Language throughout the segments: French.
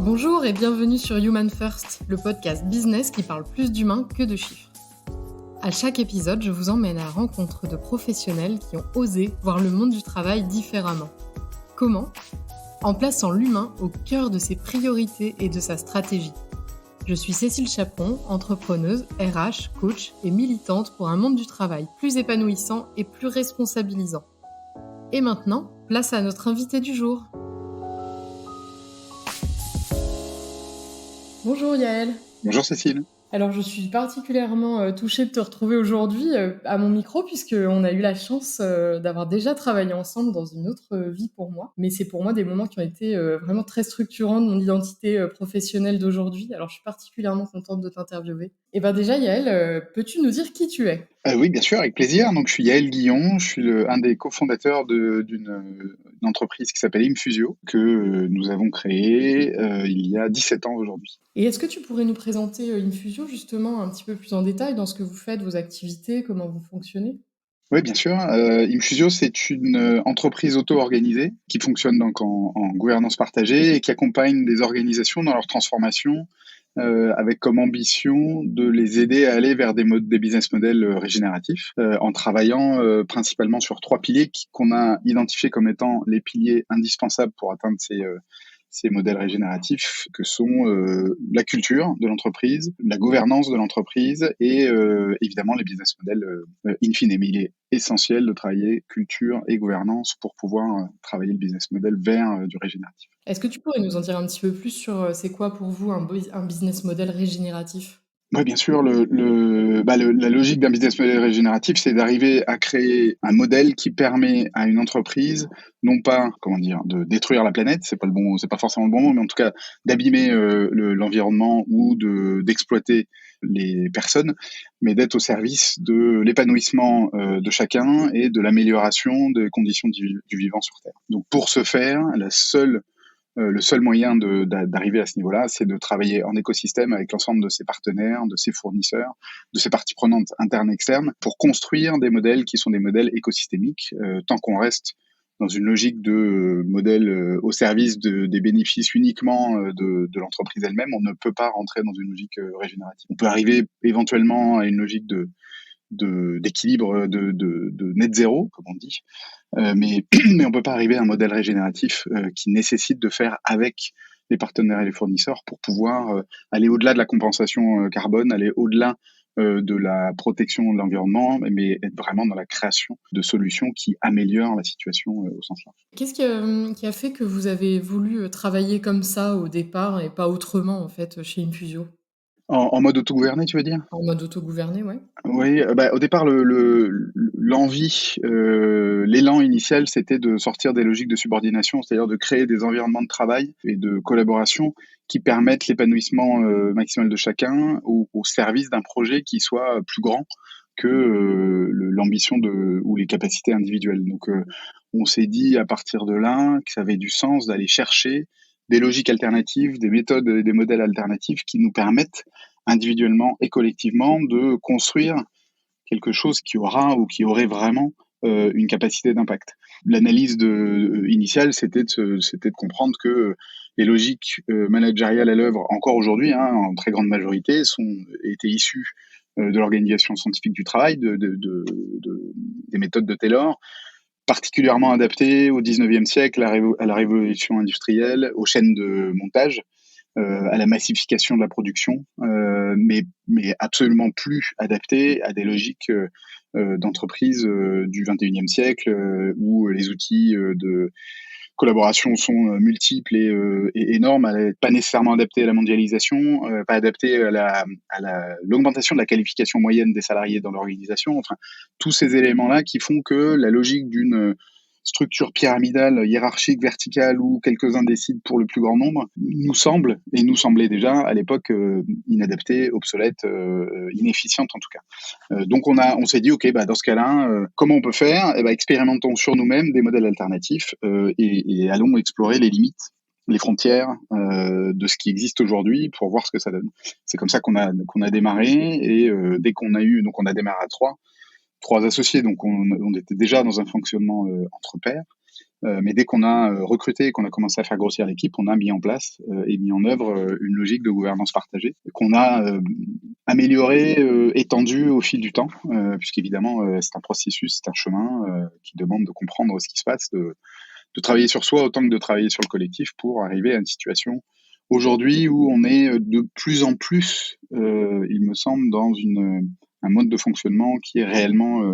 Bonjour et bienvenue sur Human First, le podcast business qui parle plus d'humains que de chiffres. À chaque épisode, je vous emmène à la rencontre de professionnels qui ont osé voir le monde du travail différemment. Comment ? En plaçant l'humain au cœur de ses priorités et de sa stratégie. Je suis Cécile Chaperon, entrepreneuse, RH, coach et militante pour un monde du travail plus épanouissant et plus responsabilisant. Et maintenant, place à notre invité du jour. Bonjour Yaël. Bonjour Cécile. Alors je suis particulièrement touchée de te retrouver aujourd'hui à mon micro puisqu'on a eu la chance d'avoir déjà travaillé ensemble dans une autre vie pour moi. Mais c'est pour moi des moments qui ont été vraiment très structurants de mon identité professionnelle d'aujourd'hui. Alors je suis particulièrement contente de t'interviewer. Et bien déjà Yaël, peux-tu nous dire qui tu es ? Oui, bien sûr, avec plaisir. Donc, je suis Yaël Guillon, je suis un des cofondateurs d'une entreprise qui s'appelle Infusio, que nous avons créée il y a 17 ans aujourd'hui. Et est-ce que tu pourrais nous présenter Infusio justement un petit peu plus en détail dans ce que vous faites, vos activités, comment vous fonctionnez ? Oui, bien sûr. Infusio, c'est une entreprise auto-organisée qui fonctionne donc en gouvernance partagée et qui accompagne des organisations dans leur transformation avec comme ambition de les aider à aller vers des business models régénératifs, en travaillant principalement sur 3 piliers qu'on a identifiés comme étant les piliers indispensables pour atteindre ces modèles régénératifs, que sont la culture de l'entreprise, la gouvernance de l'entreprise et évidemment les business models in fine. Mais il est essentiel de travailler culture et gouvernance pour pouvoir travailler le business model vers du régénératif. Est-ce que tu pourrais nous en dire un petit peu plus sur c'est quoi pour vous un business model régénératif ? Oui, bien sûr. La logique d'un business model régénératif, c'est d'arriver à créer un modèle qui permet à une entreprise, non pas, de détruire la planète, c'est pas forcément le bon mot, mais en tout cas d'abîmer l'environnement ou d'exploiter les personnes, mais d'être au service de l'épanouissement de chacun et de l'amélioration des conditions du vivant sur Terre. Donc, pour ce faire, le seul moyen d'arriver à ce niveau-là, c'est de travailler en écosystème avec l'ensemble de ses partenaires, de ses fournisseurs, de ses parties prenantes internes et externes, pour construire des modèles qui sont des modèles écosystémiques, tant qu'on reste dans une logique de modèle au service des bénéfices uniquement de l'entreprise elle-même, on ne peut pas rentrer dans une logique régénérative. On peut arriver éventuellement à une logique d'équilibre de net zéro, comme on dit, mais on peut pas arriver à un modèle régénératif qui nécessite de faire avec les partenaires et les fournisseurs pour pouvoir aller au-delà de la compensation carbone, aller au-delà de la protection de l'environnement, mais être vraiment dans la création de solutions qui améliorent la situation au sens large. Qu'est-ce qui a fait que vous avez voulu travailler comme ça au départ et pas autrement en fait chez Infusio ? En mode autogouverné, tu veux dire ? En mode autogouverné, ouais. Oui, au départ, l'envie, l'élan initial, c'était de sortir des logiques de subordination, c'est-à-dire de créer des environnements de travail et de collaboration qui permettent l'épanouissement maximal de chacun au service d'un projet qui soit plus grand que l'ambition ou les capacités individuelles. Donc, on s'est dit à partir de là que ça avait du sens d'aller chercher des logiques alternatives, des méthodes et des modèles alternatifs qui nous permettent individuellement et collectivement de construire quelque chose qui aurait vraiment une capacité d'impact. L'analyse initiale, c'était de comprendre que les logiques managériales à l'œuvre, encore aujourd'hui, en très grande majorité, étaient issues de l'Organisation scientifique du travail, des méthodes de Taylor, particulièrement adaptées au 19e siècle, à la révolution industrielle, aux chaînes de montage, à la massification de la production, mais absolument plus adapté à des logiques d'entreprise du 21e siècle, où les outils de collaboration sont multiples et énormes, pas nécessairement adaptés à la mondialisation, pas adaptés à l'augmentation de la qualification moyenne des salariés dans l'organisation. Enfin, tous ces éléments-là qui font que la logique d'une structure pyramidale, hiérarchique, verticale, où quelques-uns décident pour le plus grand nombre, nous semblait déjà à l'époque inadaptée, obsolète, inefficiente en tout cas. Donc on s'est dit, ok, dans ce cas-là, comment on peut faire ? Expérimentons sur nous-mêmes des modèles alternatifs et allons explorer les limites, les frontières de ce qui existe aujourd'hui pour voir ce que ça donne. C'est comme ça qu'on a démarré et dès qu'on a donc on a démarré à trois associés, donc on était déjà dans un fonctionnement entre pairs. Mais dès qu'on a recruté et qu'on a commencé à faire grossir l'équipe, on a mis en place et mis en œuvre une logique de gouvernance partagée qu'on a améliorée, étendue au fil du temps, puisqu'évidemment, c'est un processus, c'est un chemin qui demande de comprendre ce qui se passe, de travailler sur soi autant que de travailler sur le collectif pour arriver à une situation aujourd'hui où on est de plus en plus, il me semble, dans un mode de fonctionnement qui est réellement,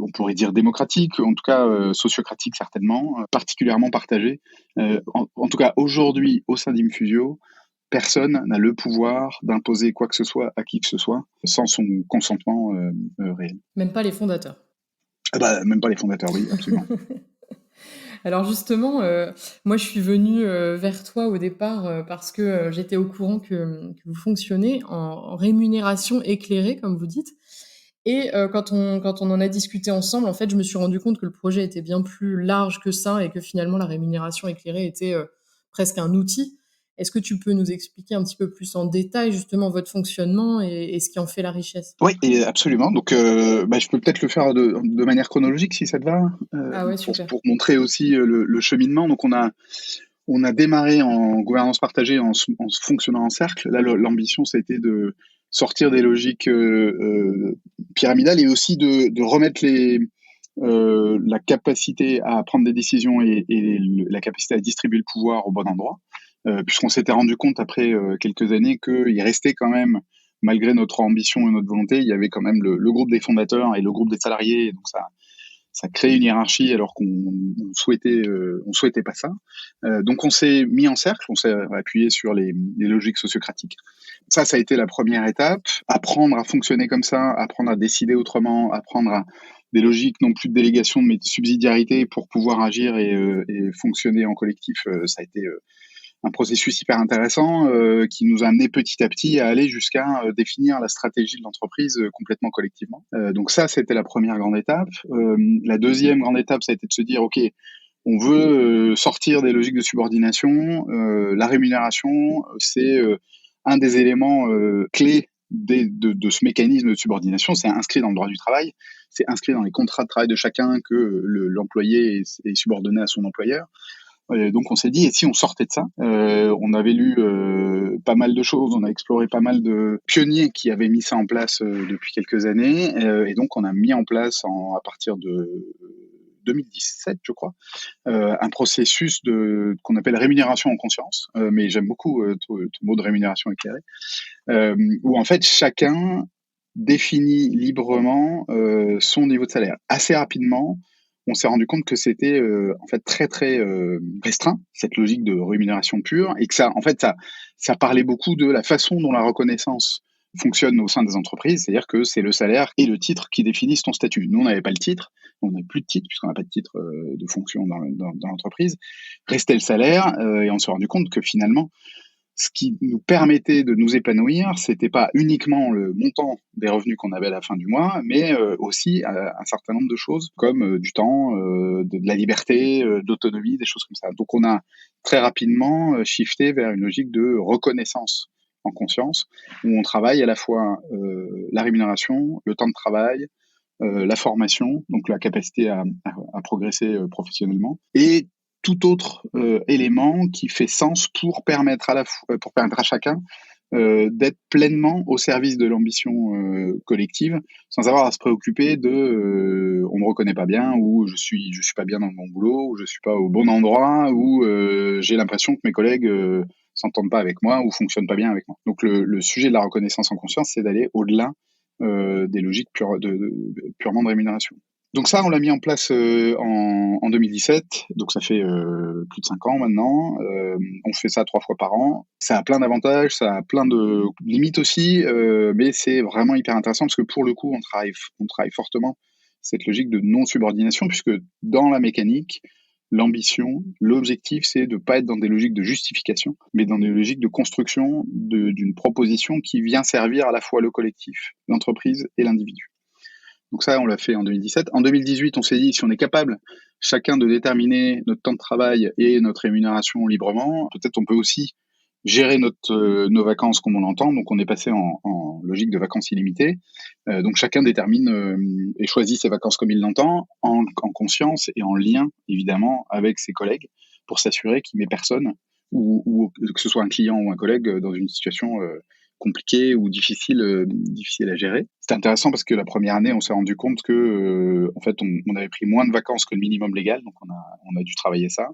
on pourrait dire démocratique, en tout cas sociocratique certainement, particulièrement partagé. En tout cas, aujourd'hui, au sein d'Infusio, personne n'a le pouvoir d'imposer quoi que ce soit à qui que ce soit sans son consentement réel. Même pas les fondateurs. Même pas les fondateurs, oui, absolument. Alors justement, moi je suis venue vers toi au départ parce que j'étais au courant que vous fonctionnez en rémunération éclairée, comme vous dites. Et quand on en a discuté ensemble, en fait, je me suis rendu compte que le projet était bien plus large que ça et que finalement la rémunération éclairée était presque un outil. Est-ce que tu peux nous expliquer un petit peu plus en détail justement votre fonctionnement et ce qui en fait la richesse? Oui, et absolument. Donc, je peux peut-être le faire de manière chronologique, si ça te va, Ah ouais, super. pour montrer aussi le cheminement. Donc, on a démarré en gouvernance partagée en se fonctionnant en cercle. Là, l'ambition, c'était de sortir des logiques pyramidales et aussi de remettre la capacité à prendre des décisions et la capacité à distribuer le pouvoir au bon endroit. Puisqu'on s'était rendu compte après quelques années qu'il restait quand même, malgré notre ambition et notre volonté, il y avait quand même le groupe des fondateurs et le groupe des salariés. Et donc ça crée une hiérarchie alors qu'on souhaitait pas ça. Donc on s'est mis en cercle, on s'est appuyé sur les logiques sociocratiques. Ça a été la première étape. Apprendre à fonctionner comme ça, apprendre à décider autrement, apprendre à des logiques non plus de délégation mais de subsidiarité pour pouvoir agir et fonctionner en collectif. Ça a été un processus hyper intéressant qui nous a amené petit à petit à aller jusqu'à définir la stratégie de l'entreprise complètement collectivement. Donc ça, c'était la première grande étape. La deuxième grande étape, ça a été de se dire, OK, on veut sortir des logiques de subordination. La rémunération, c'est un des éléments clés de ce mécanisme de subordination. C'est inscrit dans le droit du travail, c'est inscrit dans les contrats de travail de chacun que l'employé est subordonné à son employeur. Donc on s'est dit, et si on sortait de ça? On avait lu pas mal de choses, on a exploré pas mal de pionniers qui avaient mis ça en place depuis quelques années, et donc on a mis en place à partir de 2017, je crois, un processus qu'on appelle rémunération en conscience, mais j'aime beaucoup ton mot de rémunération éclairée, où en fait chacun définit librement son niveau de salaire. Assez rapidement, on s'est rendu compte que c'était en fait très très restreint, cette logique de rémunération pure, et que ça parlait beaucoup de la façon dont la reconnaissance fonctionne au sein des entreprises, c'est-à-dire que c'est le salaire et le titre qui définissent ton statut. Nous, on n'avait pas le titre, on n'avait plus de titre puisqu'on n'a pas de titre de fonction dans l'entreprise. Restait le salaire et on s'est rendu compte que finalement, ce qui nous permettait de nous épanouir, c'était pas uniquement le montant des revenus qu'on avait à la fin du mois, mais aussi un certain nombre de choses comme du temps, de la liberté, de l'autonomie, des choses comme ça. Donc on a très rapidement shifté vers une logique de reconnaissance en conscience, où on travaille à la fois la rémunération, le temps de travail, la formation, donc la capacité à progresser professionnellement, et tout autre élément qui fait sens pour permettre à chacun d'être pleinement au service de l'ambition collective, sans avoir à se préoccuper de on me reconnaît pas bien, ou je suis pas bien dans mon boulot, ou je suis pas au bon endroit, ou j'ai l'impression que mes collègues s'entendent pas avec moi ou fonctionnent pas bien avec moi. Donc le sujet de la reconnaissance en conscience, c'est d'aller au-delà des logiques purement de rémunération. Donc ça, on l'a mis en place en 2017, donc ça fait plus de 5 ans maintenant. On fait ça 3 fois par an. Ça a plein d'avantages, ça a plein de limites aussi, mais c'est vraiment hyper intéressant parce que pour le coup, on travaille fortement cette logique de non-subordination, puisque dans la mécanique, l'ambition, l'objectif, c'est de ne pas être dans des logiques de justification, mais dans des logiques de construction d'une proposition qui vient servir à la fois le collectif, l'entreprise et l'individu. Donc ça, on l'a fait en 2017. En 2018, on s'est dit, si on est capable chacun de déterminer notre temps de travail et notre rémunération librement, peut-être on peut aussi gérer nos vacances comme on l'entend. Donc, on est passé en logique de vacances illimitées. Donc, chacun détermine et choisit ses vacances comme il l'entend, en conscience et en lien, évidemment, avec ses collègues, pour s'assurer qu'il met personne, ou que ce soit un client ou un collègue, dans une situation compliquée ou difficile à gérer. C'était intéressant parce que la première année, on s'est rendu compte que, en fait, on avait pris moins de vacances que le minimum légal, donc on a dû travailler ça.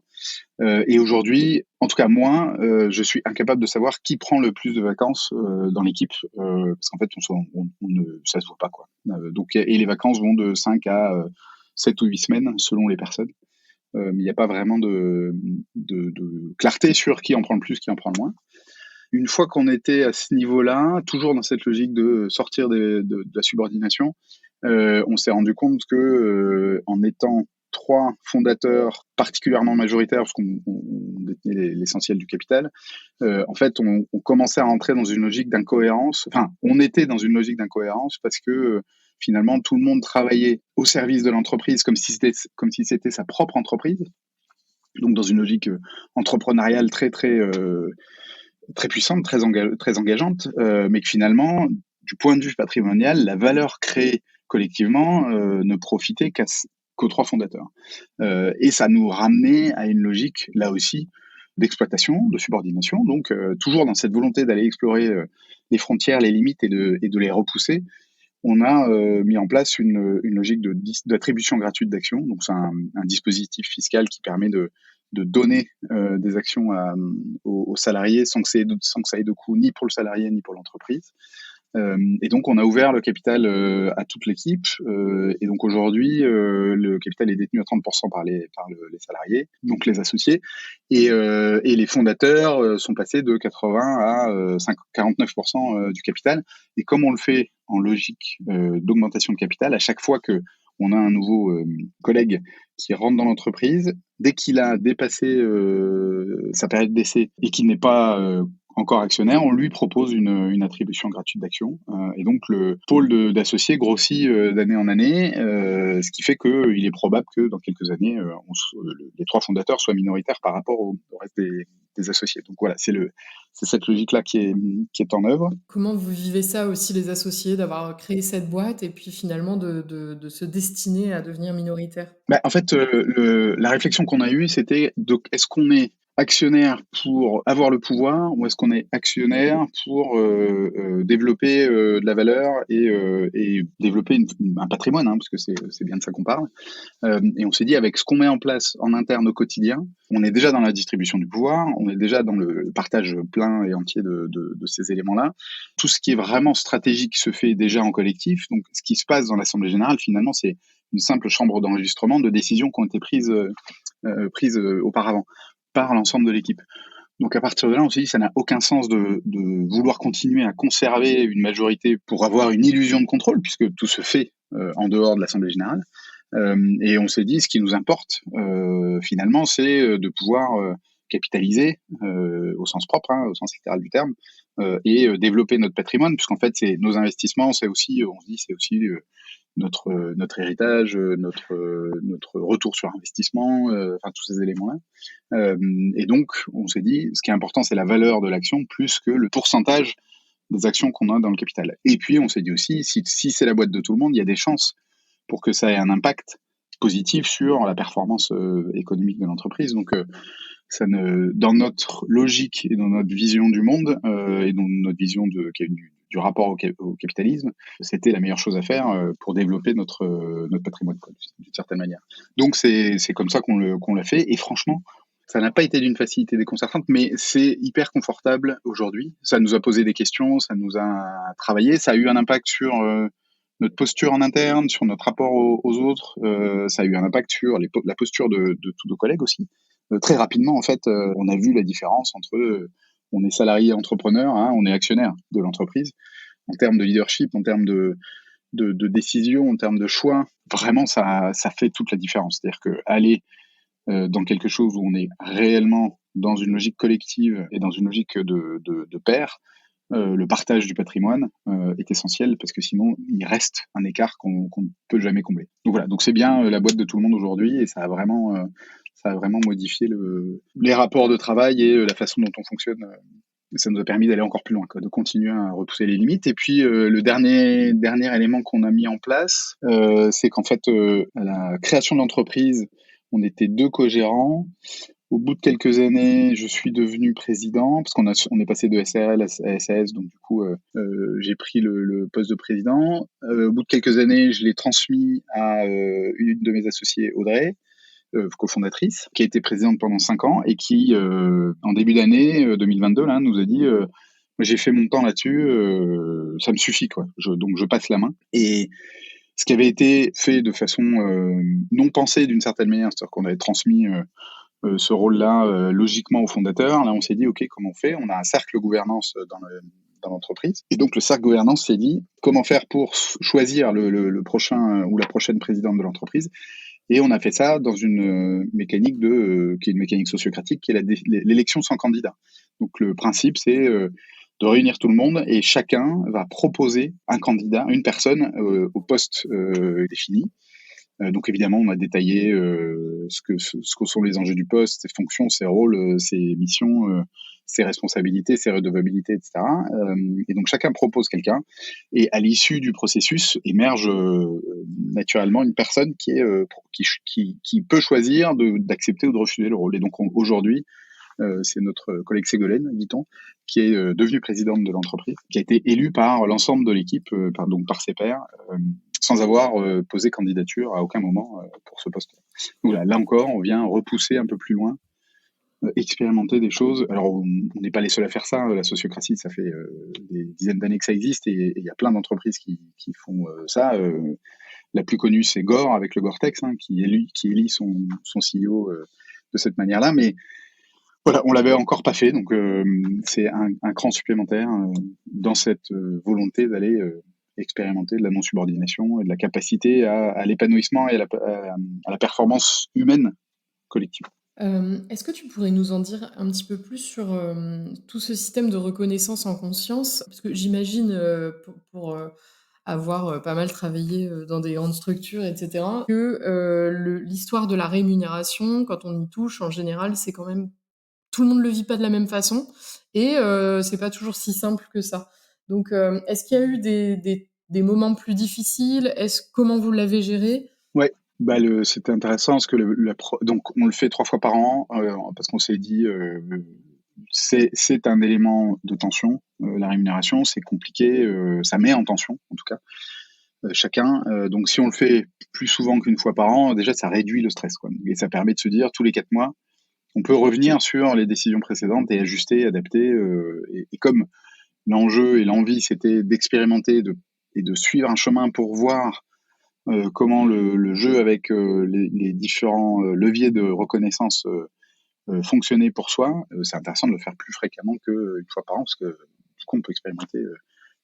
Et aujourd'hui, en tout cas moi, je suis incapable de savoir qui prend le plus de vacances dans l'équipe, parce qu'en fait, ça se voit pas, quoi. Donc, et les vacances vont de 5 à 7 ou 8 semaines selon les personnes. Mais il n'y a pas vraiment de clarté sur qui en prend le plus, qui en prend le moins. Une fois qu'on était à ce niveau-là, toujours dans cette logique de sortir de la subordination, on s'est rendu compte que, en étant 3 fondateurs particulièrement majoritaires, parce qu'on détenait l'essentiel du capital, en fait, on commençait à rentrer dans une logique d'incohérence. Enfin, on était dans une logique d'incohérence parce que, finalement, tout le monde travaillait au service de l'entreprise comme si c'était sa propre entreprise. Donc, dans une logique entrepreneuriale très puissante, très engageante, mais que finalement, du point de vue patrimonial, la valeur créée collectivement ne profitait qu'aux 3 fondateurs. Et ça nous ramenait à une logique, là aussi, d'exploitation, de subordination, donc toujours dans cette volonté d'aller explorer les frontières, les limites et de les repousser. On a mis en place une logique d'attribution gratuite d'actions. Donc c'est un dispositif fiscal qui permet de donner des actions aux salariés sans que ça ait de coût ni pour le salarié ni pour l'entreprise. Et donc, on a ouvert le capital à toute l'équipe. Et donc, aujourd'hui, le capital est détenu à 30% par les salariés, donc les associés. Et les fondateurs sont passés de 80 à 49% du capital. Et comme on le fait en logique d'augmentation de capital, à chaque fois que on a un nouveau collègue qui rentre dans l'entreprise, dès qu'il a dépassé sa période d'essai et qu'il n'est pas encore actionnaire, on lui propose une attribution gratuite d'actions. Et donc, le pôle d'associés grossit d'année en année, ce qui fait qu'il est probable que dans quelques années, les 3 fondateurs soient minoritaires par rapport au reste des associés. Donc voilà, c'est cette logique-là qui est en œuvre. Comment vous vivez ça aussi, les associés, d'avoir créé cette boîte et puis finalement de se destiner à devenir minoritaire? Bah, en fait, la réflexion qu'on a eue, c'était donc est-ce qu'on est actionnaire pour avoir le pouvoir ou est-ce qu'on est actionnaire pour développer de la valeur et développer un patrimoine, hein, parce que c'est bien de ça qu'on parle. Et on s'est dit, avec ce qu'on met en place en interne au quotidien, on est déjà dans la distribution du pouvoir, on est déjà dans le partage plein et entier de ces éléments-là. Tout ce qui est vraiment stratégique se fait déjà en collectif. Donc, ce qui se passe dans l'Assemblée générale, finalement, c'est une simple chambre d'enregistrement de décisions qui ont été prises auparavant par l'ensemble de l'équipe. Donc à partir de là, on s'est dit ça n'a aucun sens de vouloir continuer à conserver une majorité pour avoir une illusion de contrôle, puisque tout se fait en dehors de l'Assemblée générale. Et on s'est dit ce qui nous importe finalement, c'est de pouvoir capitaliser au sens propre, hein, au sens littéral du terme, et développer notre patrimoine, puisqu'en fait c'est nos investissements, c'est aussi, on se dit, c'est aussi notre héritage, notre retour sur investissement, enfin tous ces éléments-là. Et donc, on s'est dit, ce qui est important, c'est la valeur de l'action plus que le pourcentage des actions qu'on a dans le capital. Et puis, on s'est dit aussi, si c'est la boîte de tout le monde, il y a des chances pour que ça ait un impact positif sur la performance économique de l'entreprise. Donc, dans notre logique et dans notre vision du monde et dans notre vision du rapport au capitalisme, c'était la meilleure chose à faire pour développer notre patrimoine, d'une certaine manière. Donc c'est comme ça qu'on l'a fait, et franchement, ça n'a pas été d'une facilité déconcertante, mais c'est hyper confortable aujourd'hui. Ça nous a posé des questions, ça nous a travaillé, ça a eu un impact sur notre posture en interne, sur notre rapport aux autres, ça a eu un impact sur la posture de tous nos collègues aussi. Très rapidement, en fait, on a vu la différence entre on est salarié entrepreneur, hein, on est actionnaire de l'entreprise. En termes de leadership, en termes de décision, en termes de choix, vraiment, ça fait toute la différence. C'est-à-dire qu'aller dans quelque chose où on est réellement dans une logique collective et dans une logique de pair, le partage du patrimoine est essentiel, parce que sinon, il reste un écart qu'on ne peut jamais combler. Donc voilà, donc c'est bien la boîte de tout le monde aujourd'hui, et ça a vraiment modifié les rapports de travail et la façon dont on fonctionne Ça nous a permis d'aller encore plus loin, quoi, de continuer à repousser les limites. Et puis le dernier élément qu'on a mis en place, c'est qu'en fait, à la création de l'entreprise, on était 2 co-gérants. Au bout de quelques années, je suis devenu président parce on est passé de SAL à SAS, donc du coup, j'ai pris le poste de président. Au bout de quelques années, je l'ai transmis à une de mes associées, Audrey, cofondatrice, qui a été présidente pendant 5 ans et qui, en début d'année 2022, là, nous a dit j'ai fait mon temps là-dessus, ça me suffit, quoi. Donc je passe la main. Et ce qui avait été fait de façon non pensée d'une certaine manière, c'est-à-dire qu'on avait transmis ce rôle-là logiquement au fondateur. Là, on s'est dit, OK, comment on fait? On a un cercle gouvernance dans l'entreprise. Et donc, le cercle gouvernance s'est dit, comment faire pour choisir le prochain ou la prochaine présidente de l'entreprise? Et on a fait ça dans une mécanique qui est une mécanique sociocratique, qui est l'élection sans candidat. Donc, le principe, c'est de réunir tout le monde et chacun va proposer un candidat, une personne au poste défini. Donc évidemment, on a détaillé ce que sont les enjeux du poste, ses fonctions, ses rôles, ses missions, ses responsabilités, ses redevabilités, etc. Et donc chacun propose quelqu'un, et à l'issue du processus émerge naturellement une personne qui peut choisir d'accepter ou de refuser le rôle. Et donc aujourd'hui, c'est notre collègue Ségolène Guiton, qui est devenue présidente de l'entreprise, qui a été élue par l'ensemble de l'équipe, donc par ses pairs, sans avoir posé candidature à aucun moment pour ce poste. Donc là encore, on vient repousser un peu plus loin, expérimenter des choses. Alors, on n'est pas les seuls à faire ça. La sociocratie, ça fait des dizaines d'années que ça existe, et il y a plein d'entreprises qui font ça. La plus connue, c'est Gore, avec le Gore-Tex, qui élit son CEO de cette manière-là. Mais voilà, on l'avait encore pas fait, donc c'est un cran supplémentaire dans cette volonté d'aller expérimenter de la non-subordination et de la capacité à l'épanouissement et à la performance humaine collective. Est-ce que tu pourrais nous en dire un petit peu plus sur tout ce système de reconnaissance en conscience? Parce que j'imagine, pour avoir pas mal travaillé dans des grandes structures, etc., que l'histoire de la rémunération, quand on y touche, en général, c'est quand même tout le monde le vit pas de la même façon, et c'est pas toujours si simple que ça. Donc, est-ce qu'il y a eu des moments plus difficiles? Comment vous l'avez géré? Ouais, c'était intéressant parce que donc on le fait 3 fois par an parce qu'on s'est dit c'est un élément de tension. La rémunération, c'est compliqué, ça met en tension en tout cas chacun. Donc si on le fait plus souvent qu'une fois par an, déjà ça réduit le stress, quoi. Et ça permet de se dire tous les 4 mois, on peut revenir sur les décisions précédentes et ajuster, adapter. Et comme l'enjeu et l'envie, c'était d'expérimenter et de suivre un chemin pour voir comment le jeu avec les différents leviers de reconnaissance fonctionnait pour soi, c'est intéressant de le faire plus fréquemment qu'une fois par an, parce que du coup, on peut expérimenter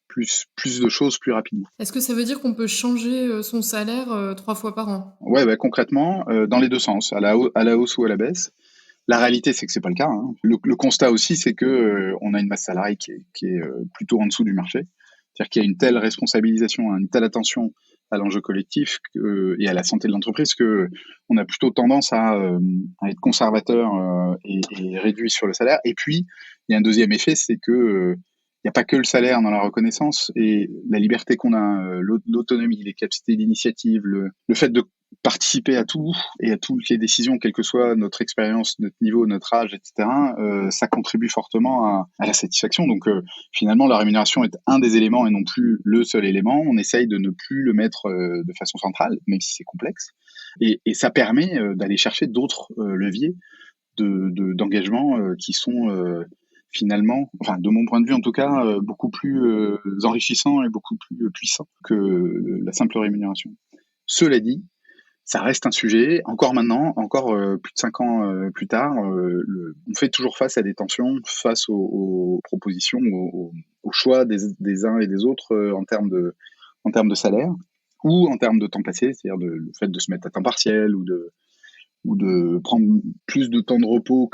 plus de choses plus rapidement. Est-ce que ça veut dire qu'on peut changer son salaire 3 fois par an? Ouais, concrètement, dans les deux sens, à la hausse ou à la baisse. La réalité, c'est que c'est pas le cas. Le constat aussi, c'est que on a une masse salariale qui est plutôt en dessous du marché. C'est-à-dire qu'il y a une telle responsabilisation, une telle attention à l'enjeu collectif et à la santé de l'entreprise que on a plutôt tendance à être conservateur et réduit sur le salaire. Et puis, il y a un deuxième effet, c'est que il n'y a pas que le salaire dans la reconnaissance, et la liberté qu'on a, l'autonomie, les capacités d'initiative, le fait de participer à tout et à toutes les décisions, quelle que soit notre expérience, notre niveau, notre âge, etc., ça contribue fortement à la satisfaction. Donc finalement, la rémunération est un des éléments et non plus le seul élément. On essaye de ne plus le mettre de façon centrale, même si c'est complexe. Et ça permet d'aller chercher d'autres leviers d'engagement qui sont finalement, enfin de mon point de vue en tout cas, beaucoup plus enrichissants et beaucoup plus puissants que la simple rémunération. Cela dit, ça reste un sujet, encore maintenant, encore plus de 5 ans plus tard, on fait toujours face à des tensions, face aux propositions, aux choix des uns et des autres en termes de salaire, ou en termes de temps passé, c'est-à-dire le fait de se mettre à temps partiel, ou de prendre plus de temps de repos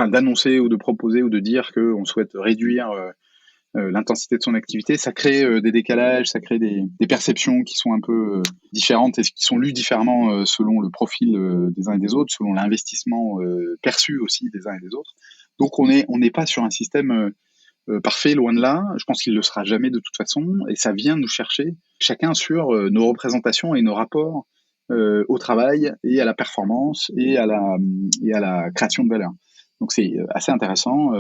d'annoncer ou de proposer ou de dire qu'on souhaite réduire l'intensité de son activité, ça crée des décalages, ça crée des perceptions qui sont un peu différentes et qui sont lues différemment selon le profil des uns et des autres, selon l'investissement perçu aussi des uns et des autres. Donc on n'est pas sur un système parfait, loin de là. Je pense qu'il ne le sera jamais de toute façon, et ça vient nous chercher chacun sur nos représentations et nos rapports au travail et à la performance et à la création de valeur. Donc c'est assez intéressant.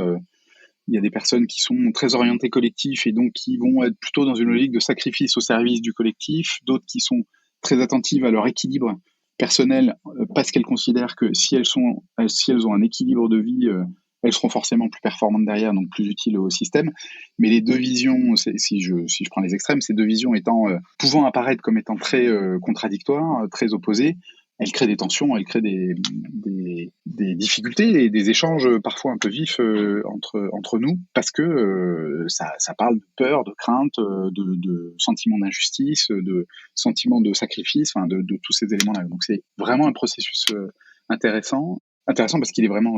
Il y a des personnes qui sont très orientées collectif et donc qui vont être plutôt dans une logique de sacrifice au service du collectif, d'autres qui sont très attentives à leur équilibre personnel parce qu'elles considèrent que si elles ont un équilibre de vie, elles seront forcément plus performantes derrière, donc plus utiles au système. Mais les deux visions, si je prends les extrêmes, ces deux visions pouvant apparaître comme étant très contradictoires, très opposées, elles créent des tensions, elles créent des difficultés et des échanges parfois un peu vifs entre nous, parce que ça parle de peur, de crainte, de sentiment d'injustice, de sentiment de sacrifice, enfin de tous ces éléments-là. Donc c'est vraiment un processus intéressant parce qu'il est vraiment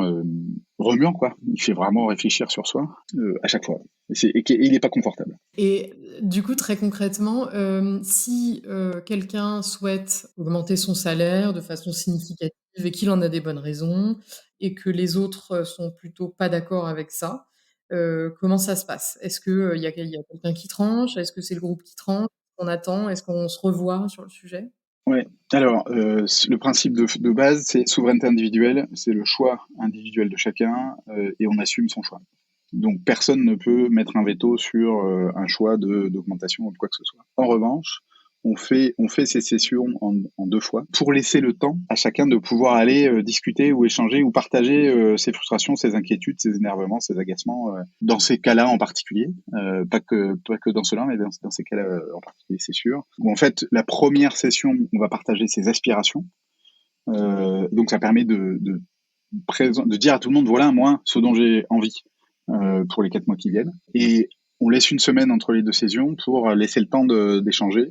remuant, quoi. Il fait vraiment réfléchir sur soi à chaque fois. Et il n'est pas confortable. Et du coup, très concrètement, si quelqu'un souhaite augmenter son salaire de façon significative et qu'il en a des bonnes raisons et que les autres sont plutôt pas d'accord avec ça, comment ça se passe? Est-ce qu'il y a quelqu'un qui tranche? Est-ce que c'est le groupe qui tranche? On attend? Est-ce qu'on se revoit sur le sujet? Ouais. Alors, le principe de base, c'est souveraineté individuelle, c'est le choix individuel de chacun et on assume son choix. Donc, personne ne peut mettre un veto sur un choix d'augmentation ou de quoi que ce soit. En revanche, on fait ces sessions en deux fois pour laisser le temps à chacun de pouvoir aller discuter ou échanger ou partager ses frustrations, ses inquiétudes, ses énervements, ses agacements dans ces cas-là en particulier, pas que dans cela, mais dans ces cas-là en particulier, c'est sûr. Où en fait, la première session, on va partager ses aspirations. Donc ça permet de dire à tout le monde, voilà moi ce dont j'ai envie pour les 4 mois qui viennent. Et on laisse une semaine entre les deux sessions pour laisser le temps d'échanger,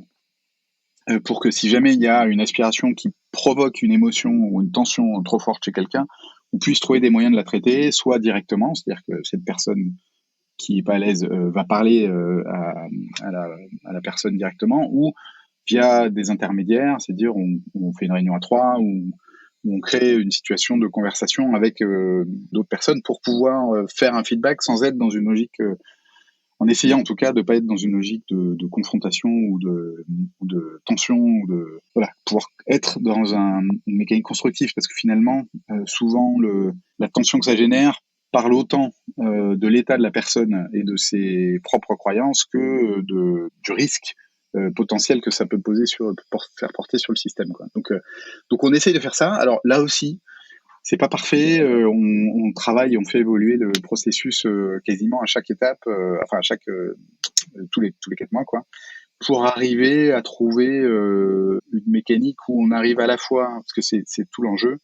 pour que si jamais il y a une aspiration qui provoque une émotion ou une tension trop forte chez quelqu'un, on puisse trouver des moyens de la traiter, soit directement, c'est-à-dire que cette personne qui est pas à l'aise va parler à la personne directement, ou via des intermédiaires, c'est-à-dire on fait une réunion à trois, ou on crée une situation de conversation avec d'autres personnes pour pouvoir faire un feedback sans être dans une logique en essayant en tout cas de ne pas être dans une logique de confrontation ou de tension, pouvoir être dans une mécanique constructive, parce que finalement, souvent, la tension que ça génère parle autant de l'état de la personne et de ses propres croyances que du risque potentiel que ça peut faire porter sur le système, quoi. Donc on essaye de faire ça. Alors là aussi, c'est pas parfait. On travaille, on fait évoluer le processus quasiment à chaque étape, tous les 4 mois, quoi, pour arriver à trouver une mécanique où on arrive à la fois, parce que c'est tout l'enjeu.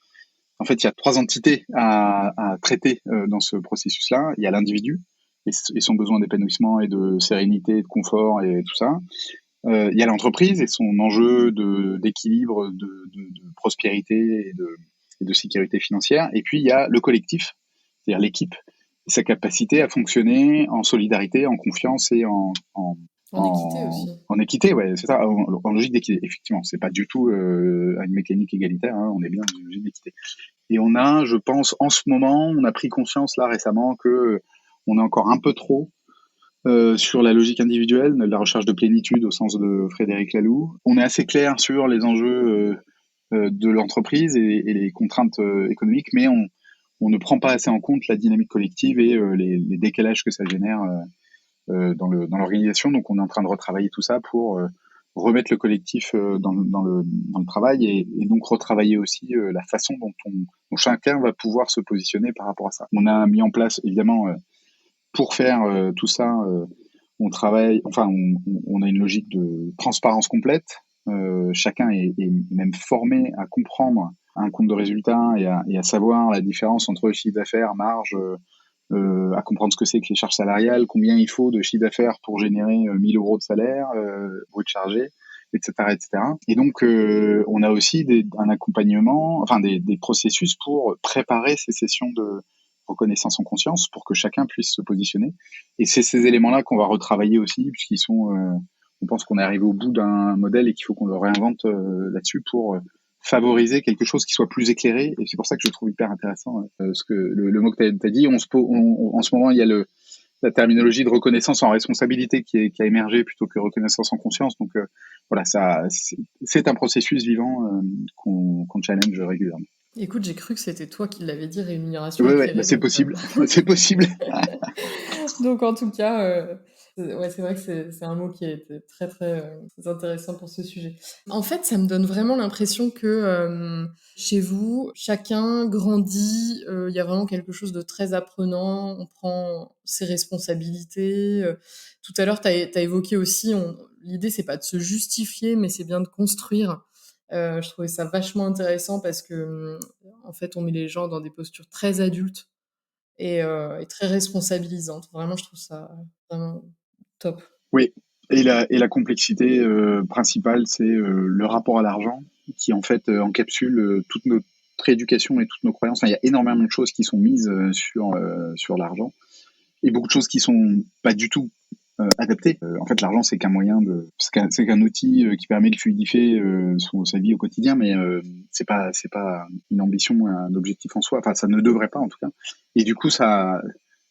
En fait, il y a 3 entités à traiter dans ce processus-là. Il y a l'individu et son besoin d'épanouissement et de sérénité, de confort et tout ça. Il y a l'entreprise et son enjeu d'équilibre, de prospérité et de sécurité financière. Et puis, il y a le collectif, c'est-à-dire l'équipe, et sa capacité à fonctionner en solidarité, en confiance et En équité aussi. en équité, ouais, c'est ça, en logique d'équité. Effectivement, c'est pas du tout une mécanique égalitaire, hein, on est bien dans une logique d'équité. Et on a, je pense, en ce moment, on a pris conscience là récemment que on est encore un peu trop sur la logique individuelle, la recherche de plénitude au sens de Frédéric Laloux. On est assez clair sur les enjeux de l'entreprise et les contraintes économiques, mais on ne prend pas assez en compte la dynamique collective et les décalages que ça génère dans l'organisation. Donc on est en train de retravailler tout ça pour remettre le collectif dans le travail et donc retravailler aussi la façon dont chacun va pouvoir se positionner par rapport à ça. On a mis en place évidemment pour faire tout ça, on travaille, enfin, on a une logique de transparence complète. Chacun est même formé à comprendre un compte de résultat et à savoir la différence entre chiffre d'affaires, marge, à comprendre ce que c'est que les charges salariales, combien il faut de chiffre d'affaires pour générer 1000 euros de salaire brut chargé, etc., etc. Et donc, on a aussi un accompagnement, enfin des processus pour préparer ces sessions reconnaissance en conscience pour que chacun puisse se positionner. Et c'est ces éléments-là qu'on va retravailler aussi, puisqu'ils sont, on pense qu'on est arrivé au bout d'un modèle et qu'il faut qu'on le réinvente là-dessus pour favoriser quelque chose qui soit plus éclairé. Et c'est pour ça que je trouve hyper intéressant ce que le mot que tu as dit. En ce moment, il y a la terminologie de reconnaissance en responsabilité qui a émergé plutôt que reconnaissance en conscience. Donc voilà, c'est un processus vivant qu'on challenge régulièrement. Écoute, j'ai cru que c'était toi qui l'avais dit, rémunération Ouais, éclairée. c'est possible. C'est possible. Donc en tout cas, c'est vrai que c'est un mot qui est très très intéressant pour ce sujet. En fait, ça me donne vraiment l'impression que chez vous, chacun grandit, il y a vraiment quelque chose de très apprenant, on prend ses responsabilités. Tout à l'heure, t'as évoqué aussi, l'idée c'est pas de se justifier, mais c'est bien de construire. Je trouvais ça vachement intéressant parce que en fait, on met les gens dans des postures très adultes et très responsabilisantes. Vraiment, je trouve ça vraiment top. Oui, et la complexité principale, c'est le rapport à l'argent qui en fait encapsule toute notre éducation et toutes nos croyances. Enfin, il y a énormément de choses qui sont mises sur l'argent et beaucoup de choses qui sont pas du tout adaptées. En fait, l'argent, c'est qu'un moyen c'est qu'un outil qui permet de fluidifier sa vie au quotidien, mais c'est pas une ambition, un objectif en soi. Enfin, ça ne devrait pas en tout cas. Et du coup,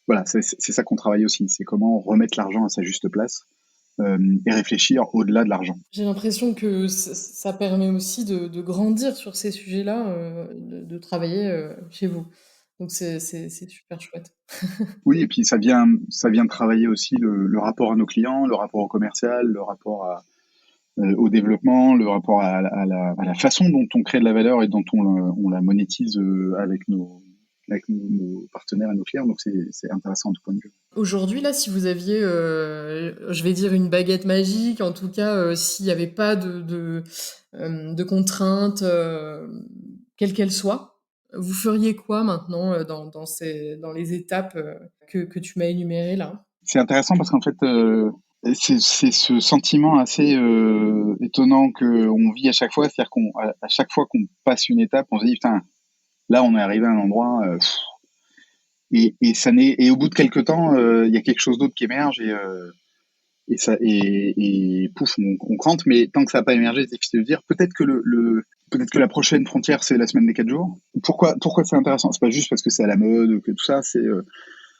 voilà, c'est ça qu'on travaille aussi. C'est comment remettre l'argent à sa juste place et réfléchir au-delà de l'argent. J'ai l'impression que ça permet aussi de grandir sur ces sujets-là, de travailler chez vous. Donc c'est super chouette. Oui, et puis ça vient travailler aussi le rapport à nos clients, le rapport au commercial, le rapport au développement, le rapport à la façon dont on crée de la valeur et dont on la monétise avec nos partenaires et nos clients. Donc c'est intéressant de tout point de vue. Aujourd'hui, là, si vous aviez, je vais dire une baguette magique, en tout cas, s'il n'y avait pas de contraintes, quelles qu'elles soient, vous feriez quoi maintenant dans les étapes que tu m'as énumérées là? C'est intéressant parce qu'en fait, c'est ce sentiment assez étonnant qu'on vit à chaque fois, c'est-à-dire à chaque fois qu'on passe une étape, on se dit putain, là on est arrivé à un endroit. Et au bout de quelques temps, il y a quelque chose d'autre qui émerge et pouf, on crante. Mais tant que ça n'a pas émergé, c'est difficile de dire. Peut-être que la prochaine frontière c'est la semaine des 4 jours. Pourquoi c'est intéressant? C'est pas juste parce que c'est à la mode que tout ça.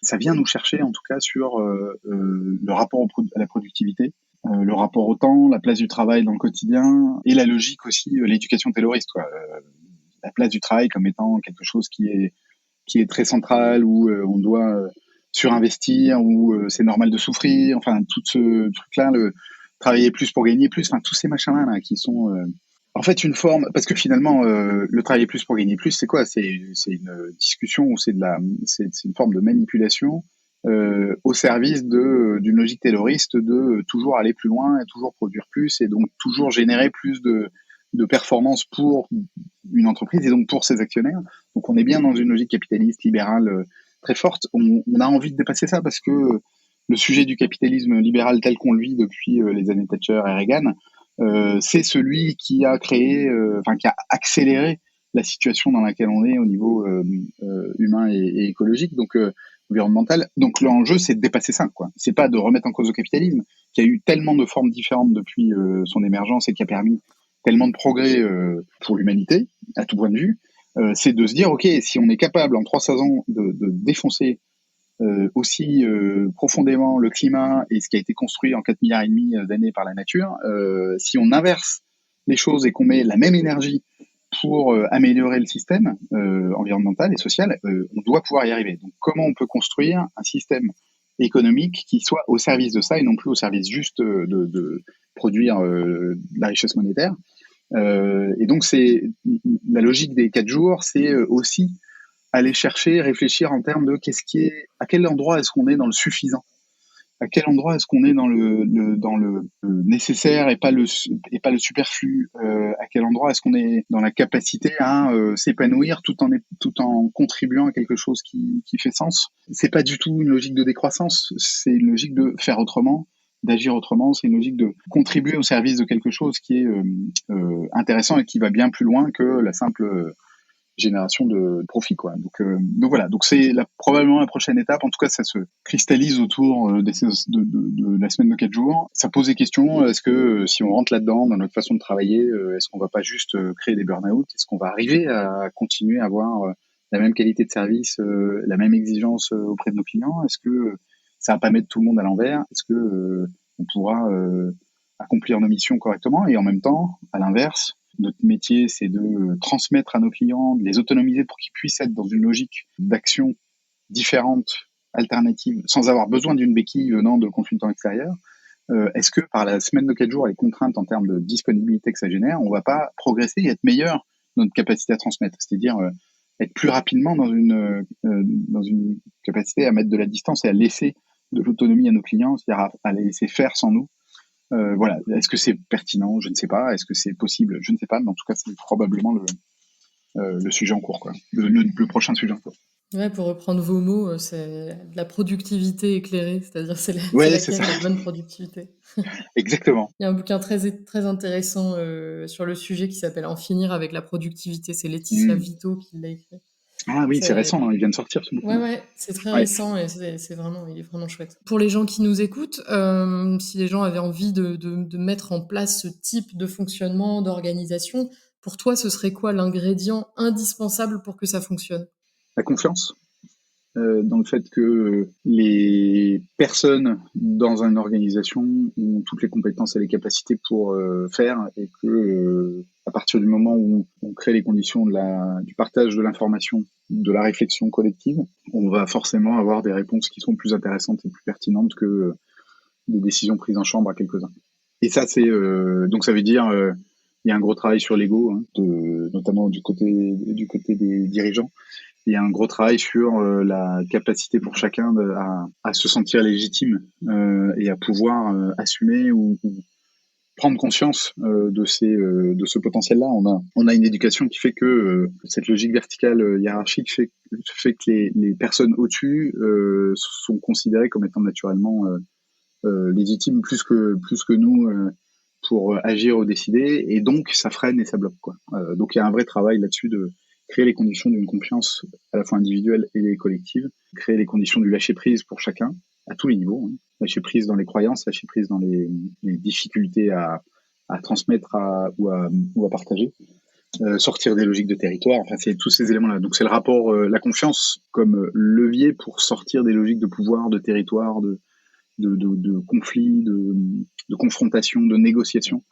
Ça vient nous chercher en tout cas sur le rapport à la productivité, le rapport au temps, la place du travail dans le quotidien et la logique aussi, l'éducation tayloriste, quoi. La place du travail comme étant quelque chose qui est très central, où on doit surinvestir, où c'est normal de souffrir, enfin tout ce truc-là, le travailler plus pour gagner plus, enfin tous ces machins-là là, qui sont en fait une forme, parce que finalement le travailler plus pour gagner plus, c'est quoi? C'est une discussion ou c'est une forme de manipulation au service d'une logique tayloriste de toujours aller plus loin et toujours produire plus et donc toujours générer plus de performance pour une entreprise et donc pour ses actionnaires. Donc on est bien dans une logique capitaliste, libérale, très forte. On a envie de dépasser ça parce que le sujet du capitalisme libéral tel qu'on le vit depuis les années Thatcher et Reagan, c'est celui qui a créé, qui a accéléré la situation dans laquelle on est au niveau humain et écologique, donc environnemental. Donc l'enjeu, c'est de dépasser ça, quoi. C'est pas de remettre en cause le capitalisme, qui a eu tellement de formes différentes depuis son émergence et qui a permis tellement de progrès pour l'humanité, à tout point de vue, c'est de se dire, ok, si on est capable en 300 ans de défoncer aussi profondément le climat et ce qui a été construit en 4 milliards et demi d'années par la nature, si on inverse les choses et qu'on met la même énergie pour améliorer le système environnemental et social, on doit pouvoir y arriver. Donc comment on peut construire un système économique qui soit au service de ça et non plus au service juste de produire de la richesse monétaire. Et donc c'est la logique des 4 jours, c'est aussi aller chercher, réfléchir en termes de à quel endroit est-ce qu'on est dans le suffisant, à quel endroit est-ce qu'on est dans le nécessaire et pas le superflu, à quel endroit est-ce qu'on est dans la capacité à s'épanouir tout en contribuant à quelque chose qui fait sens. C'est pas du tout une logique de décroissance, c'est une logique de faire autrement, d'agir autrement, c'est une logique de contribuer au service de quelque chose qui est intéressant et qui va bien plus loin que la simple génération de profit, quoi. Donc voilà, donc c'est probablement la prochaine étape. En tout cas, ça se cristallise autour de la semaine de 4 jours. Ça pose des questions. Est-ce que si on rentre là-dedans, dans notre façon de travailler, est-ce qu'on va pas juste créer des burn-out? Est-ce qu'on va arriver à continuer à avoir la même qualité de service, la même exigence auprès de nos clients? Est-ce que ça va pas mettre tout le monde à l'envers? Est-ce que on pourra accomplir nos missions correctement? Et en même temps, à l'inverse, notre métier, c'est de transmettre à nos clients, de les autonomiser pour qu'ils puissent être dans une logique d'action différente, alternative, sans avoir besoin d'une béquille venant de consultants extérieurs. Est-ce que par la semaine de 4 jours, les contraintes en termes de disponibilité que ça génère, on va pas progresser et être meilleur dans notre capacité à transmettre? C'est-à-dire être plus rapidement dans une capacité à mettre de la distance et à laisser de l'autonomie à nos clients, c'est-à-dire à les laisser faire sans nous. Voilà. Est-ce que c'est pertinent? Je ne sais pas. Est-ce que c'est possible? Je ne sais pas. Mais en tout cas, c'est probablement le sujet en cours, quoi. Le prochain sujet en cours. Ouais, pour reprendre vos mots, c'est de la productivité éclairée, c'est-à-dire c'est Ouais, laquelle la bonne productivité. Exactement. Il y a un bouquin très intéressant sur le sujet qui s'appelle En finir avec la productivité. C'est Laetitia Vito qui l'a écrit. Ah oui, c'est récent, hein, il vient de sortir ce bouquin. Ouais, c'est très récent et il est vraiment chouette. Pour les gens qui nous écoutent, si les gens avaient envie de mettre en place ce type de fonctionnement, d'organisation, pour toi, ce serait quoi l'ingrédient indispensable pour que ça fonctionne? La confiance, dans le fait que les personnes dans une organisation ont toutes les compétences et les capacités pour faire, et que à partir du moment où on crée les conditions du partage de l'information, de la réflexion collective, on va forcément avoir des réponses qui sont plus intéressantes et plus pertinentes que des décisions prises en chambre à quelques-uns. Et ça, donc ça veut dire il y a un gros travail sur l'ego, hein, notamment du côté des dirigeants. Il y a un gros travail sur la capacité pour chacun à se sentir légitime et à pouvoir assumer ou prendre conscience de ce potentiel-là. On a une éducation qui fait que cette logique verticale hiérarchique fait que les personnes au-dessus sont considérées comme étant naturellement légitimes plus que nous pour agir ou décider, et donc ça freine et ça bloque, quoi. Donc il y a un vrai travail là-dessus de créer les conditions d'une confiance à la fois individuelle et collective, créer les conditions du lâcher-prise pour chacun, à tous les niveaux, hein. Lâcher prise dans les croyances, lâcher prise dans les difficultés à transmettre ou à partager, sortir des logiques de territoire, enfin c'est tous ces éléments-là. Donc c'est le rapport, la confiance comme levier pour sortir des logiques de pouvoir, de territoire, de conflits, de confrontation, de négociation,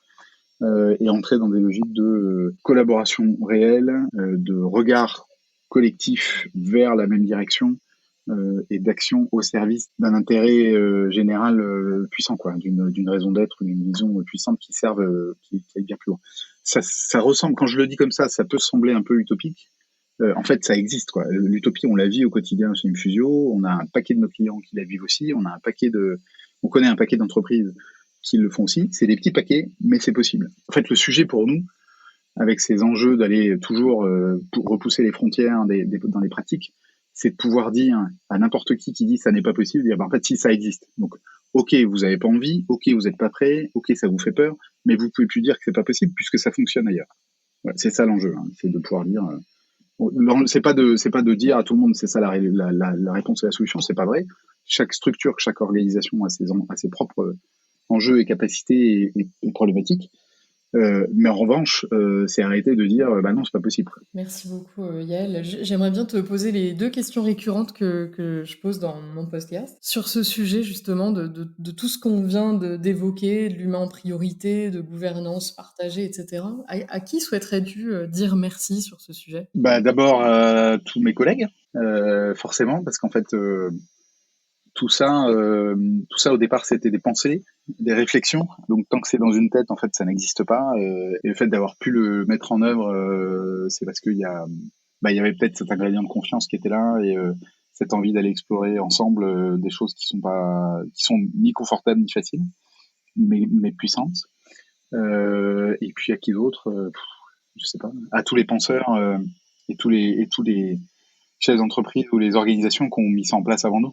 et entrer dans des logiques de collaboration réelle, de regard collectif vers la même direction, et d'action au service d'un intérêt général puissant, quoi, d'une raison d'être, d'une vision puissante qui serve, qui aille bien plus loin. Ça ressemble, quand je le dis comme ça peut sembler un peu utopique. En fait, ça existe, quoi. L'utopie, on la vit au quotidien chez Infusio. On a un paquet de nos clients qui la vivent aussi. On connaît un paquet d'entreprises qui le font aussi. C'est des petits paquets, mais c'est possible. En fait, le sujet pour nous, avec ces enjeux d'aller toujours pour repousser les frontières dans les pratiques, c'est de pouvoir dire à n'importe qui dit ça n'est pas possible, dire en fait si ça existe. Donc, ok, vous n'avez pas envie, ok, vous n'êtes pas prêt, ok, ça vous fait peur, mais vous pouvez plus dire que c'est pas possible puisque ça fonctionne ailleurs. Ouais, c'est ça l'enjeu, hein, c'est de pouvoir dire. C'est pas de dire à tout le monde c'est ça la réponse et la solution, c'est pas vrai. Chaque structure, chaque organisation a ses propres enjeux et capacités et problématiques. Mais en revanche, c'est arrêter de dire bah non, c'est pas possible. Merci beaucoup Yael. J'aimerais bien te poser les 2 questions récurrentes que je pose dans mon podcast sur ce sujet justement de tout ce qu'on vient d'évoquer, de l'humain en priorité, de gouvernance partagée, etc. À qui souhaiterais-tu dire merci sur ce sujet? Bah d'abord tous mes collègues, forcément, parce qu'en fait tout ça au départ c'était des pensées, des réflexions. Donc tant que c'est dans une tête, en fait ça n'existe pas. Et le fait d'avoir pu le mettre en œuvre, c'est parce qu'il y avait peut-être cet ingrédient de confiance qui était là, et cette envie d'aller explorer ensemble des choses qui sont ni confortables ni faciles, mais puissantes. Et puis à qui d'autre, je sais pas. À tous les penseurs et tous les chefs d'entreprise ou les organisations qui ont mis ça en place avant nous,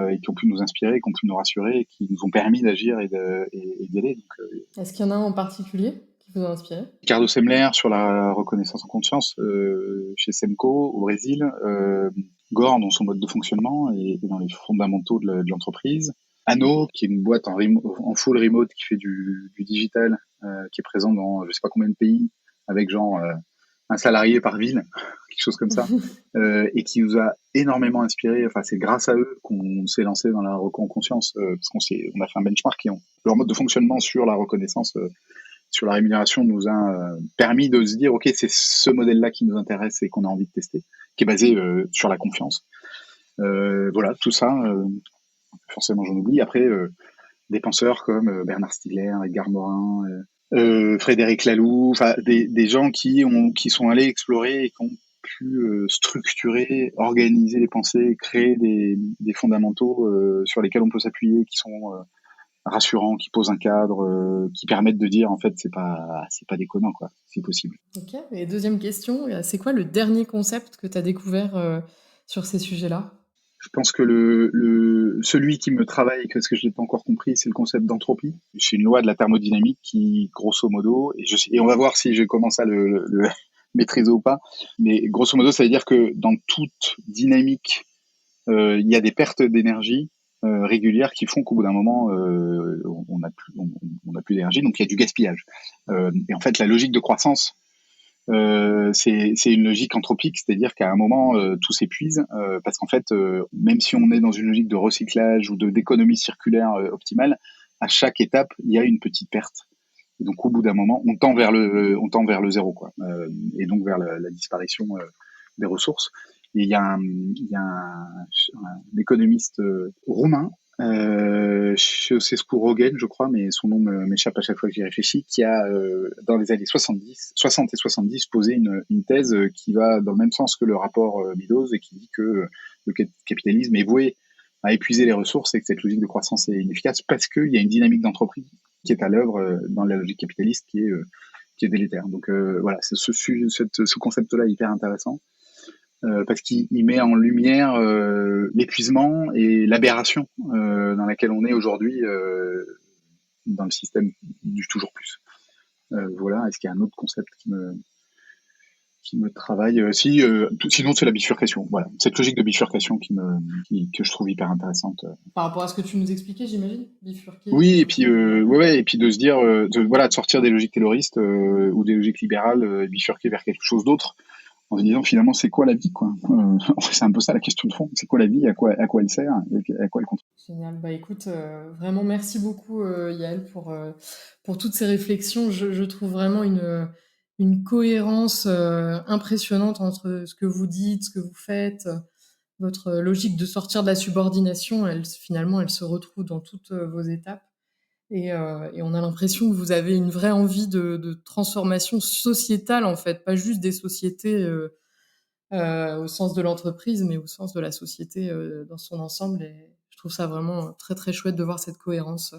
et qui ont pu nous inspirer, qui ont pu nous rassurer, et qui nous ont permis d'agir et d'y aller. Donc, Est-ce qu'il y en a un en particulier vous a inspiré? Ricardo Semler sur la reconnaissance en conscience chez Semco au Brésil, Gore dans son mode de fonctionnement et dans les fondamentaux de l'entreprise, Anno qui est une boîte en full remote qui fait du digital, qui est présent dans je sais pas combien de pays avec genre un salarié par ville, quelque chose comme ça, et qui nous a énormément inspiré. Enfin, c'est grâce à eux qu'on s'est lancé dans la reco en conscience, parce on a fait un benchmark et leur mode de fonctionnement sur la reconnaissance, sur la rémunération nous a permis de se dire, ok, c'est ce modèle-là qui nous intéresse et qu'on a envie de tester, qui est basé sur la confiance. Voilà, tout ça, forcément j'en oublie. Après, des penseurs comme Bernard Stiegler, Edgar Morin, Frédéric Laloux, enfin des gens qui sont allés explorer et qui ont pu structurer, organiser les pensées, créer des fondamentaux sur lesquels on peut s'appuyer, qui sont rassurants, qui posent un cadre, qui permettent de dire en fait c'est pas déconnant quoi, c'est possible. Ok. Et deuxième question, c'est quoi le dernier concept que tu as découvert sur ces sujets-là? Je pense que celui qui me travaille, parce que je l'ai pas encore compris, c'est le concept d'entropie. C'est une loi de la thermodynamique qui, grosso modo, et on va voir si je commence à le maîtriser ou pas, mais grosso modo, ça veut dire que dans toute dynamique, il y a des pertes d'énergie régulières qui font qu'au bout d'un moment, on n'a plus d'énergie, donc il y a du gaspillage. Et en fait, la logique de croissance, c'est une logique anthropique, c'est-à-dire qu'à un moment tout s'épuise parce qu'en fait même si on est dans une logique de recyclage ou d'économie circulaire optimale, à chaque étape il y a une petite perte et donc au bout d'un moment on tend vers le zéro quoi, et donc vers la disparition des ressources. Et il y a un économiste roumain, Ceausescu Rogen, je crois, mais son nom m'échappe à chaque fois que j'y réfléchis, qui a, dans les années 60 et 70, posé une thèse qui va dans le même sens que le rapport Meadows et qui dit que le capitalisme est voué à épuiser les ressources et que cette logique de croissance est inefficace parce qu'il y a une dynamique d'entreprise qui est à l'œuvre dans la logique capitaliste qui est délétère. Donc voilà, ce concept-là est hyper intéressant. Parce qu'il met en lumière l'épuisement et l'aberration dans laquelle on est aujourd'hui dans le système du toujours plus. Voilà, est-ce qu'il y a un autre concept qui me travaille sinon c'est la bifurcation. Voilà, cette logique de bifurcation que je trouve hyper intéressante. Par rapport à ce que tu nous expliquais, j'imagine, bifurquer. Oui, et puis et puis de se dire de sortir des logiques tayloristes ou des logiques libérales, bifurquer vers quelque chose d'autre. En se disant finalement c'est quoi la vie quoi. C'est un peu ça la question de fond, c'est quoi la vie, à quoi elle sert et à quoi elle contribue. Génial, bah écoute, vraiment merci beaucoup Yael pour toutes ces réflexions. Je trouve vraiment une cohérence impressionnante entre ce que vous dites, ce que vous faites, votre logique de sortir de la subordination, elle se retrouve dans toutes vos étapes. Et on a l'impression que vous avez une vraie envie de transformation sociétale, en fait, pas juste des sociétés au sens de l'entreprise, mais au sens de la société dans son ensemble. Et je trouve ça vraiment très, très chouette de voir cette cohérence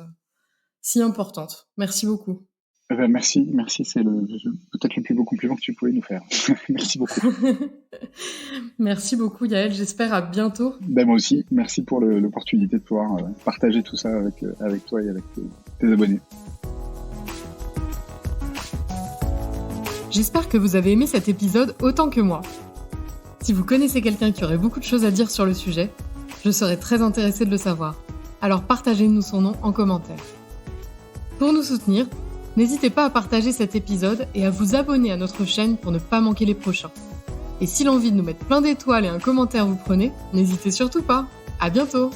si importante. Merci beaucoup. Merci, c'est peut-être le plus beau compliment que tu pouvais nous faire. Merci beaucoup. Merci beaucoup Yael, j'espère à bientôt. Moi aussi, merci pour l'opportunité de pouvoir partager tout ça avec toi et avec tes abonnés. J'espère que vous avez aimé cet épisode autant que moi. Si vous connaissez quelqu'un qui aurait beaucoup de choses à dire sur le sujet, je serais très intéressée de le savoir. Alors partagez-nous son nom en commentaire. Pour nous soutenir, n'hésitez pas à partager cet épisode et à vous abonner à notre chaîne pour ne pas manquer les prochains. Et si l'envie de nous mettre plein d'étoiles et un commentaire vous prenez, n'hésitez surtout pas. À bientôt!